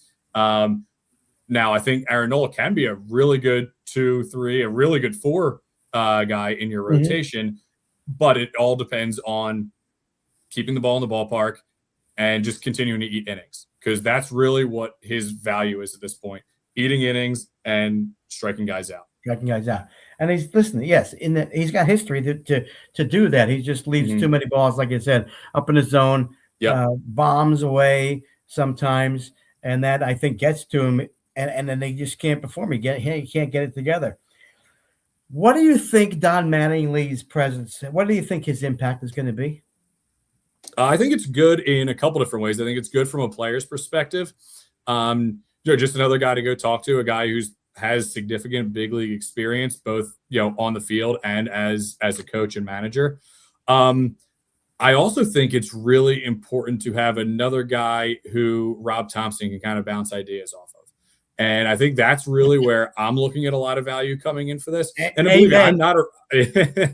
Now I think Aaron Nola can be a really good 2-3, a really good 4 guy in your rotation, but it all depends on keeping the ball in the ballpark and just continuing to eat innings, because that's really what his value is at this point: eating innings and striking guys out. And he's listening. Yes, he's got history to do that. He just leaves too many balls, like I said, up in the zone, bombs away sometimes, and that I think gets to him. And then they just can't perform. He can't get it together. What do you think Don Mattingly's presence? What do you think his impact is going to be? I think it's good in a couple different ways. I think it's good from a player's perspective. Just another guy to go talk to, a guy who's has significant big league experience, both on the field and as a coach and manager. I also think it's really important to have another guy who Rob Thompson can kind of bounce ideas off of. And I think that's really where I'm looking at a lot of value coming in for this. And believe me, I'm not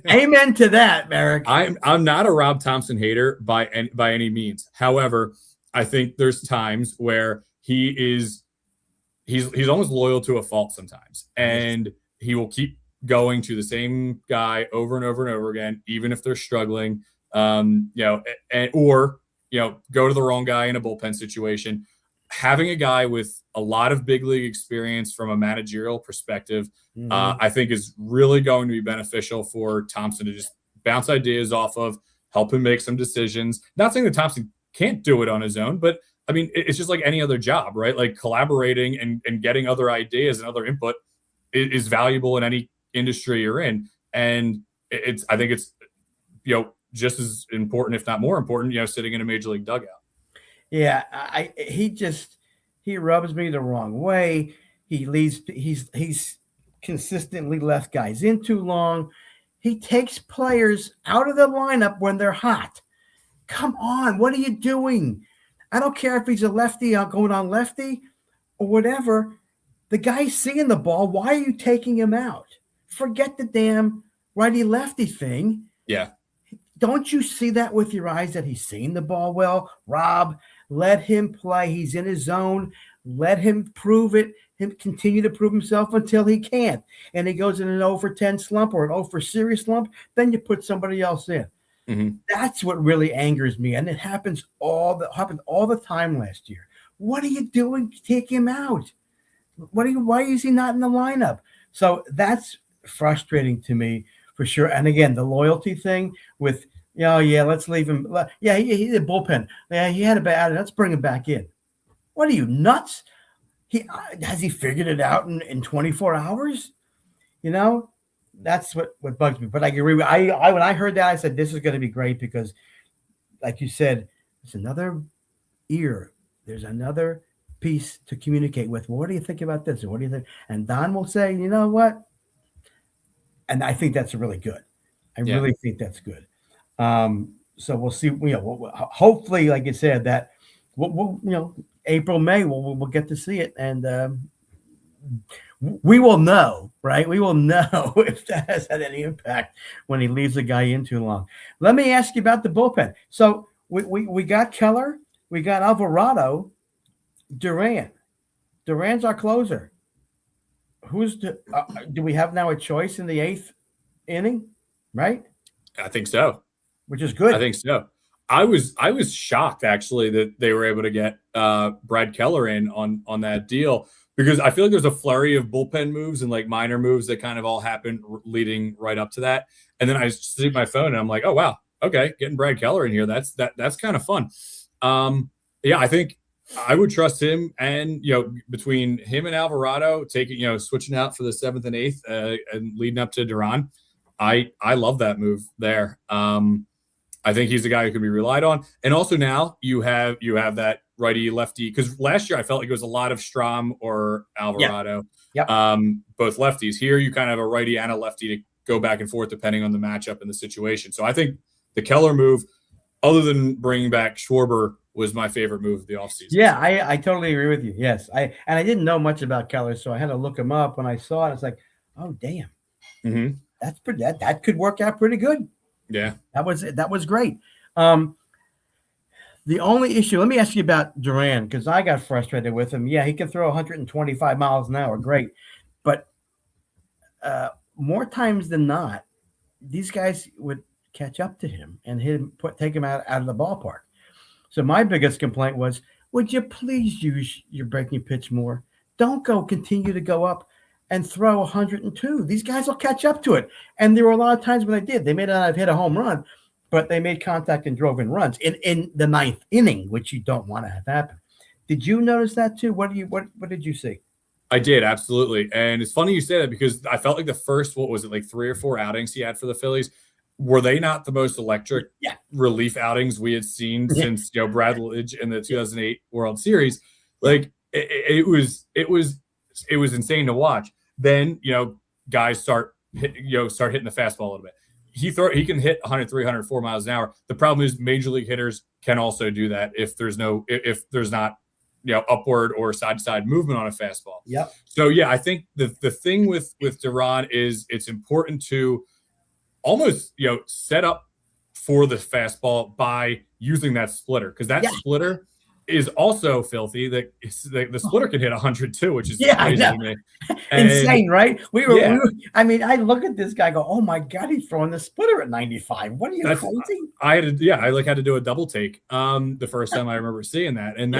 amen to that, Merrick. I'm not a Rob Thompson hater by any means. However, I think there's times where he's almost loyal to a fault sometimes, and he will keep going to the same guy over and over and over again, even if they're struggling. Or go to the wrong guy in a bullpen situation. Having a guy with a lot of big league experience from a managerial perspective, I think is really going to be beneficial for Thompson to just bounce ideas off of, help him make some decisions. Not saying that Thompson can't do it on his own, but I mean, it's just like any other job, right? Like collaborating and getting other ideas and other input is valuable in any industry you're in. And I think it's, just as important, if not more important, sitting in a major league dugout. Yeah, he rubs me the wrong way. He's consistently left guys in too long. He takes players out of the lineup when they're hot. Come on, what are you doing? I don't care if he's a lefty going on lefty or whatever. The guy's seeing the ball. Why are you taking him out? Forget the damn righty-lefty thing. Yeah. Don't you see that with your eyes that he's seeing the ball well? Rob, let him play. He's in his zone. Let him prove it. Him continue to prove himself until he can't. And he goes in an 0-for-10 slump or an 0-for-series slump, then you put somebody else in. That's what really angers me, and it happened all the time last year. What are you doing? Take him out. Why is he not in the lineup? So that's frustrating to me for sure. And again, the loyalty thing with let's leave him. Yeah, he's a bullpen. Yeah, he had a bad. Let's bring him back in. What are you, nuts? Has he figured it out in 24 hours? That's what bugs me. But I agree. When I heard that, I said this is going to be great because, like you said, it's another ear. There's another piece to communicate with. Well, what do you think about this? Or what do you think? And Don will say, you know what? And I think that's really good. I really think that's good. So we'll see. Hopefully, like you said, that we'll April, May, we'll get to see it, and we will know, right? We will know if that has had any impact when he leaves the guy in too long. Let me ask you about the bullpen. So we got Keller, we got Alvarado, Duran. Duran's our closer. Do we have now a choice in the 8th inning? Right? I think so. Which is good. I think so. I was shocked actually that they were able to get Brad Keller in on that deal, because I feel like there's a flurry of bullpen moves and like minor moves that kind of all happened leading right up to that. And then I see my phone and I'm like, oh wow, okay, getting Brad Keller in here, that's kind of fun. I think I would trust him, and between him and Alvarado taking switching out for the 7th and 8th and leading up to Duran, I love that move there. I think he's a guy who can be relied on. And also now you have that righty lefty, because last year I felt like it was a lot of Strom or Alvarado, both lefties. Here you kind of have a righty and a lefty to go back and forth depending on the matchup and the situation. So I think the Keller move, other than bringing back Schwarber, was my favorite move of the offseason. Yeah, I totally agree with you. Yes, I didn't know much about Keller, so I had to look him up. When I saw it, it's like, oh damn, that's pretty. That could work out pretty good. Yeah, that was great. The only issue, let me ask you about Duran, because I got frustrated with him. Yeah, he can throw 125 miles an hour, great. But more times than not, these guys would catch up to him and take him out of the ballpark. So my biggest complaint was, would you please use your breaking pitch more? Don't continue to go up and throw 102. These guys will catch up to it. And there were a lot of times when they did. They may not have hit a home run, but they made contact and drove in runs in the ninth inning, which you don't want to have happen. Did you notice that too? What did you see? I did, absolutely. And it's funny you say that because I felt like the first, what was it, like 3 or 4 outings he had for the Phillies, were they not the most electric relief outings we had seen since Brad Lidge in the 2008 World Series? Like it was insane to watch. Then guys start hitting the fastball a little bit. He can hit 103, 104 miles an hour. The problem is major league hitters can also do that if there's not upward or side to side movement on a fastball. Yep. So I think the thing with Duran is it's important to almost set up for the fastball by using that splitter, because that splitter is also filthy. That the splitter can hit 102, which is crazy to me. Insane, right? I look at this guy, go, oh my god, he's throwing the splitter at 95. What are you crazy? I had to do a double take the first time I remember seeing that, and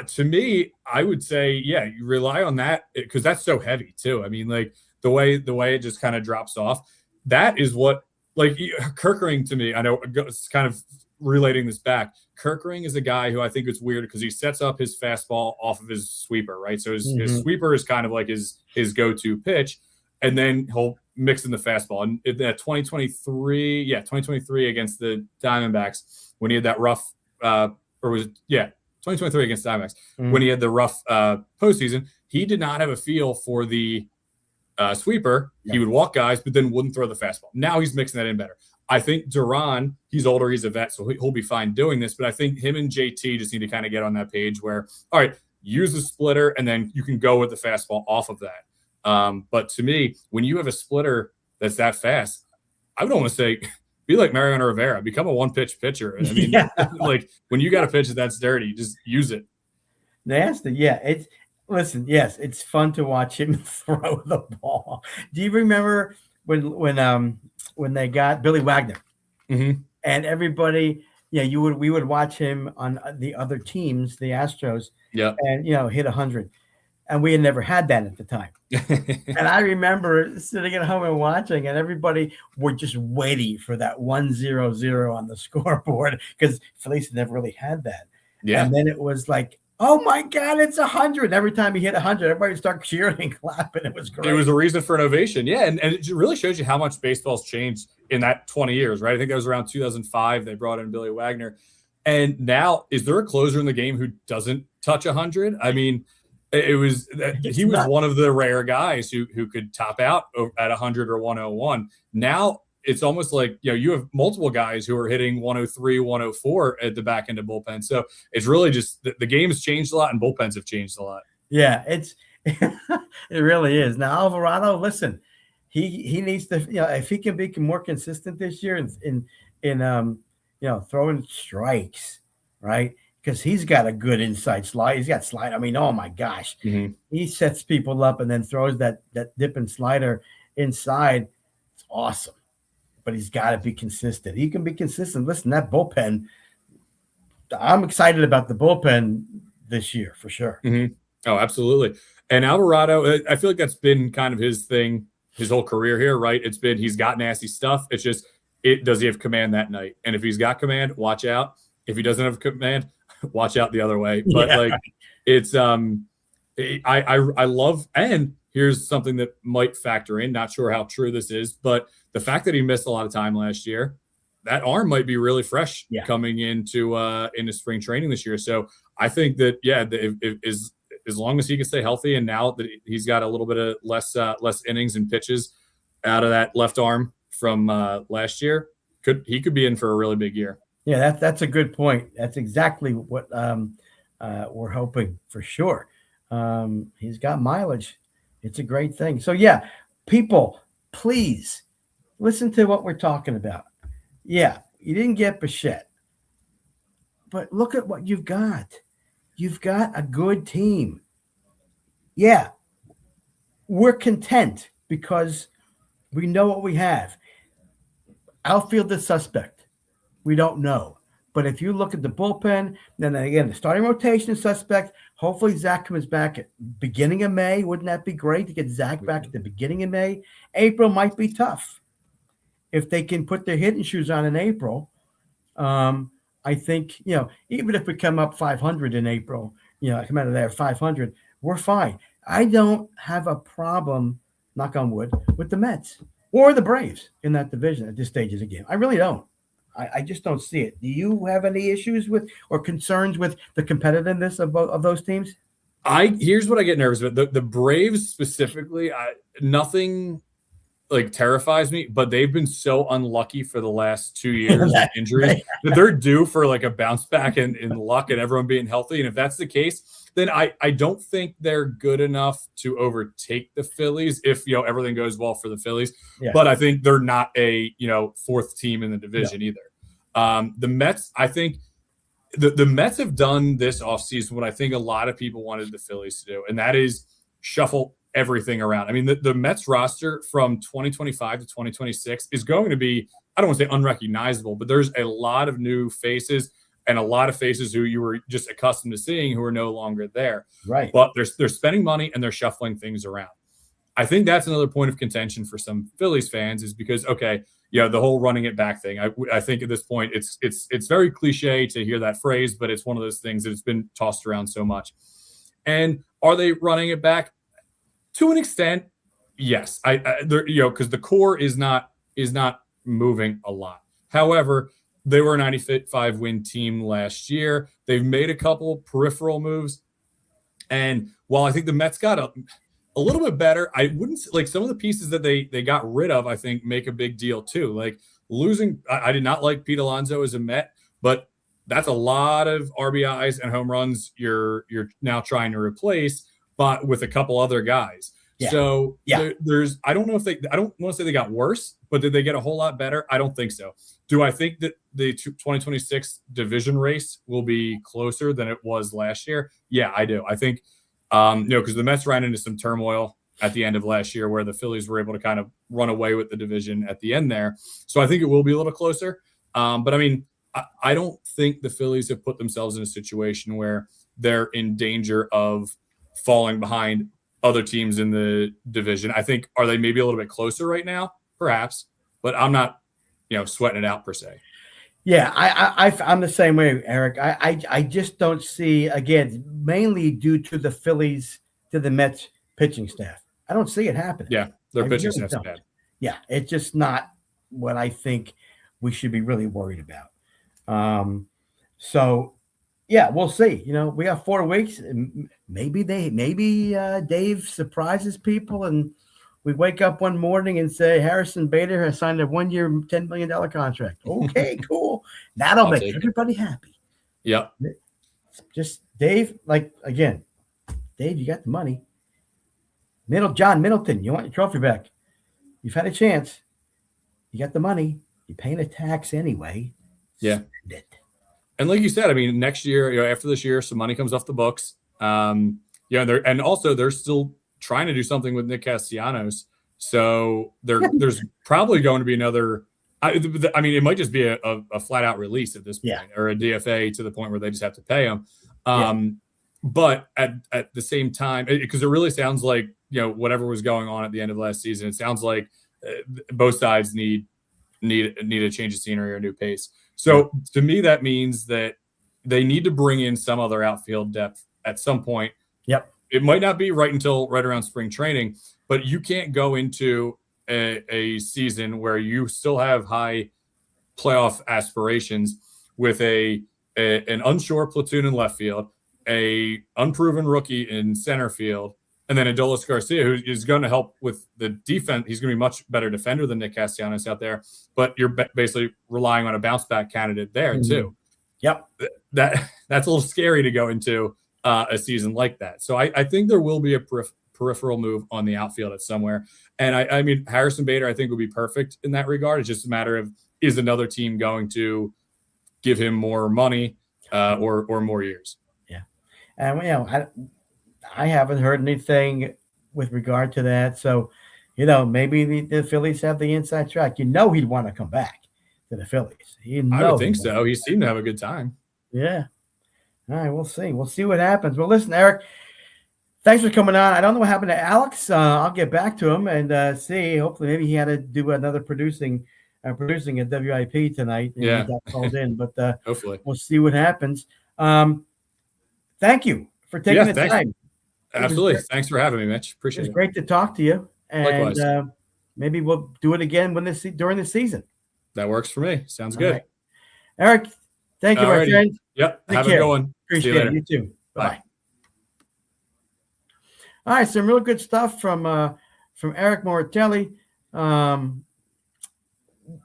to me, I would say you rely on that because that's so heavy too. I mean, like the way it just kind of drops off. That is what, like, Kerkering to me, I know it's kind of relating this back. Kerkering is a guy who I think it's weird because he sets up his fastball off of his sweeper, right? So his sweeper is kind of like his go-to pitch, and then he'll mix in the fastball. And in that 2023 against the Diamondbacks, when he had that rough, 2023 against the Diamondbacks, when he had the rough postseason, he did not have a feel for the sweeper. He would walk guys, but then wouldn't throw the fastball. Now he's mixing that in better. I think Duran, he's older, he's a vet, so he'll be fine doing this. But I think him and JT just need to kind of get on that page where, all right, use the splitter, and then you can go with the fastball off of that. But to me, when you have a splitter that's that fast, I would almost say be like Mariano Rivera, become a one-pitch pitcher. I mean, like when you got a pitch that's dirty, just use it. Nasty, it's fun to watch him throw the ball. Do you remember when they got Billy Wagner, and everybody, we would watch him on the other teams, the Astros, and hit 100, and we had never had that at the time. And I remember sitting at home and watching, and everybody were just waiting for that 1-0-0 on the scoreboard because Phillies never really had that. And then it was like, oh my God, it's 100. Every time he hit 100, everybody would start cheering and clapping. It was great. It was a reason for an ovation. Yeah. And it really shows you how much baseball's changed in that 20 years, right? I think that was around 2005. They brought in Billy Wagner. And now, is there a closer in the game who doesn't touch 100? I mean, he was one of the rare guys who could top out at 100 or 101. Now, it's almost like, you have multiple guys who are hitting 103, 104 at the back end of bullpen. So it's really just the game has changed a lot and bullpens have changed a lot. Yeah, it really is. Now, Alvarado, listen, he needs to, if he can be more consistent this year in throwing strikes, right? Because he's got a good inside slide. He's got slide. I mean, oh my gosh, he sets people up and then throws that dipping slider inside. It's awesome. But he's got to be consistent. He can be consistent. Listen, that bullpen, I'm excited about the bullpen this year for sure. Oh, absolutely. And Alvarado, I feel like that's been kind of his thing, his whole career here, right? It's been, he's got nasty stuff. It's just, does he have command that night? And if he's got command, watch out. If he doesn't have command, watch out the other way. But it's, I love, and here's something that might factor in, not sure how true this is, but the fact that he missed a lot of time last year, that arm might be really fresh coming into spring training this year. So I think that, as long as he can stay healthy, and now that he's got a little bit of less innings and pitches out of that left arm from last year, he could be in for a really big year. Yeah, that's a good point. That's exactly what we're hoping for sure. He's got mileage. It's a great thing. So people, please listen to what we're talking about. Yeah, you didn't get Bichette. but look at what you've got. You've got a good team. Yeah, we're content because we know what we have. Outfield is suspect. We don't know. But if you look at the bullpen, then again, the starting rotation is suspect. Hopefully, Zach comes back at beginning of May. Wouldn't that be great to get Zach back at the beginning of May? April might be tough. If they can put their hitting shoes on in April, I think, even if we come up 500 in April, come out of there 500, we're fine. I don't have a problem, knock on wood, with the Mets or the Braves in that division at this stage of the game. I really don't. I just don't see it. Do you have any issues with or concerns with the competitiveness of those teams? Here's what I get nervous about. The Braves specifically, nothing like terrifies me, but they've been so unlucky for the last 2 years with injuries that they're due for like a bounce back in luck and everyone being healthy. And if that's the case, then I don't think they're good enough to overtake the Phillies if everything goes well for the Phillies. Yeah. But I think they're not a fourth team in the division either. The Mets, I think the Mets have done this offseason what I think a lot of people wanted the Phillies to do, and that is shuffle everything around. I mean, the Mets roster from 2025 to 2026 is going to be, I don't want to say unrecognizable, but there's a lot of new faces and a lot of faces who you were just accustomed to seeing who are no longer there. Right. But they're spending money and they're shuffling things around. I think that's another point of contention for some Phillies fans is because, okay, the whole running it back thing. I think at this point it's very cliche to hear that phrase, but it's one of those things that it's been tossed around so much. And are they running it back? To an extent, yes. Because the core is not moving a lot. However, they were a 95 win team last year. They've made a couple peripheral moves, and while I think the Mets got a little bit better, I wouldn't like some of the pieces that they got rid of. I think make a big deal too. Like losing, I did not like Pete Alonso as a Met, but that's a lot of RBIs and home runs you're now trying to replace, but with a couple other guys. Yeah. So there's I don't want to say they got worse, but did they get a whole lot better? I don't think so. Do I think that the 2026 division race will be closer than it was last year? Yeah, I do. I think because the Mets ran into some turmoil at the end of last year where the Phillies were able to kind of run away with the division at the end there. So I think it will be a little closer. But I mean, I don't think the Phillies have put themselves in a situation where they're in danger of falling behind other teams in the division. I think, are they maybe a little bit closer right now? Perhaps, but I'm not, sweating it out per se. Yeah, I'm the same way, Eric. I just don't see, again, mainly due to the Phillies, to the Mets pitching staff. I don't see it happening. Yeah, their pitching staff's bad. Yeah, it's just not what I think we should be really worried about. So, yeah, we'll see. We got 4 weeks. Maybe Dave surprises people and we wake up one morning and say Harrison Bader has signed a 1-year, $10 million contract. Okay, cool. That'll make everybody happy. Yep. Just Dave, Dave, you got the money. John Middleton, you want your trophy back. You've had a chance. You got the money. You're paying a tax anyway. Yeah. Spend it. And like you said, I mean, next year, after this year, some money comes off the books. And also they're still trying to do something with Nick Castellanos. So there's probably going to be another. I mean, it might just be a flat out release at this point, or a DFA to the point where they just have to pay him. But at the same time, because it really sounds like whatever was going on at the end of last season, it sounds like both sides need a change of scenery or a new pace. So to me, that means that they need to bring in some other outfield depth at some point. Yep. It might not be right around spring training, but you can't go into a season where you still have high playoff aspirations with an unsure platoon in left field, a unproven rookie in center field, and then Adolis Garcia, who is going to help with the defense. He's going to be a much better defender than Nick Castellanos out there, but you're basically relying on a bounce back candidate there too. Yep. That's a little scary to go into a season like that. So I think there will be a peripheral move on the outfield at somewhere. And I mean, Harrison Bader, I think, would be perfect in that regard. It's just a matter of, is another team going to give him more money or more years. Yeah, and I haven't heard anything with regard to that. So, maybe the Phillies have the inside track. He'd want to come back to the Phillies. I would He'd think so. He seemed to have a good time. Yeah. All right, we'll see. We'll see what happens. Well, listen, Eric, thanks for coming on. I don't know what happened to Alex. I'll get back to him and see. Hopefully, maybe he had to do another producing at WIP tonight, and Yeah. he got called in. But Hopefully. we'll see what happens. Thank you for taking the thanks. time. Absolutely. Thanks for having me, Mitch. It Appreciate was it. great to talk to you. And Likewise. maybe we'll do it again during the season. That works for me. Sounds All good. right. Eric, thank you, my Alrighty. friend. Yep. Take Have care. a good one. Appreciate See you later. it. You too. Bye-bye. Bye. All right, some real good stuff from Eric Moratelli.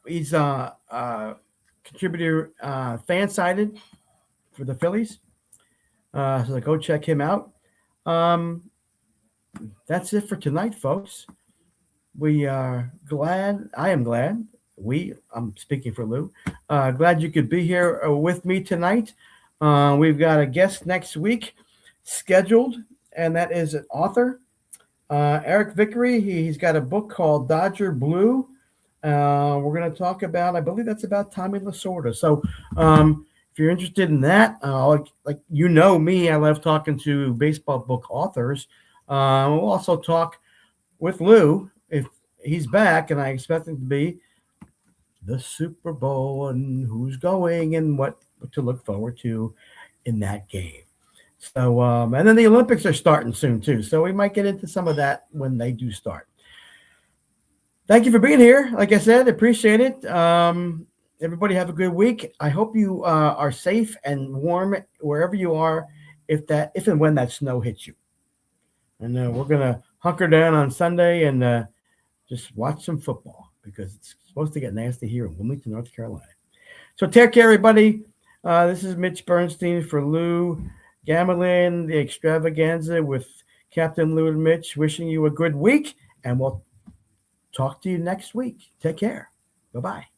He's a contributor, fan-sided for the Phillies. So go check him out. That's it for tonight, folks. We are glad. I am glad. I'm speaking for Lou. Glad you could be here with me tonight. We've got a guest next week scheduled, and that is an author, Eric Vickery. He's got a book called Dodger Blue. We're going to talk about, I believe that's about Tommy Lasorda. So if you're interested in that, like me, I love talking to baseball book authors. We'll also talk with Lou if he's back, and I expect him to be, the Super Bowl and who's going and what to look forward to in that game. So, and then the Olympics are starting soon too. So we might get into some of that when they do start. Thank you for being here. Like I said, appreciate it. Everybody have a good week. I hope you are safe and warm wherever you are, if and when that snow hits you. And we're going to hunker down on Sunday and just watch some football because it's supposed to get nasty here in Wilmington, North Carolina. So take care, everybody. This is Mitch Bernstein for Lou Gamelin, the Extravaganza with Captain Lou and Mitch, wishing you a good week, and we'll talk to you next week. Take care. Bye-bye.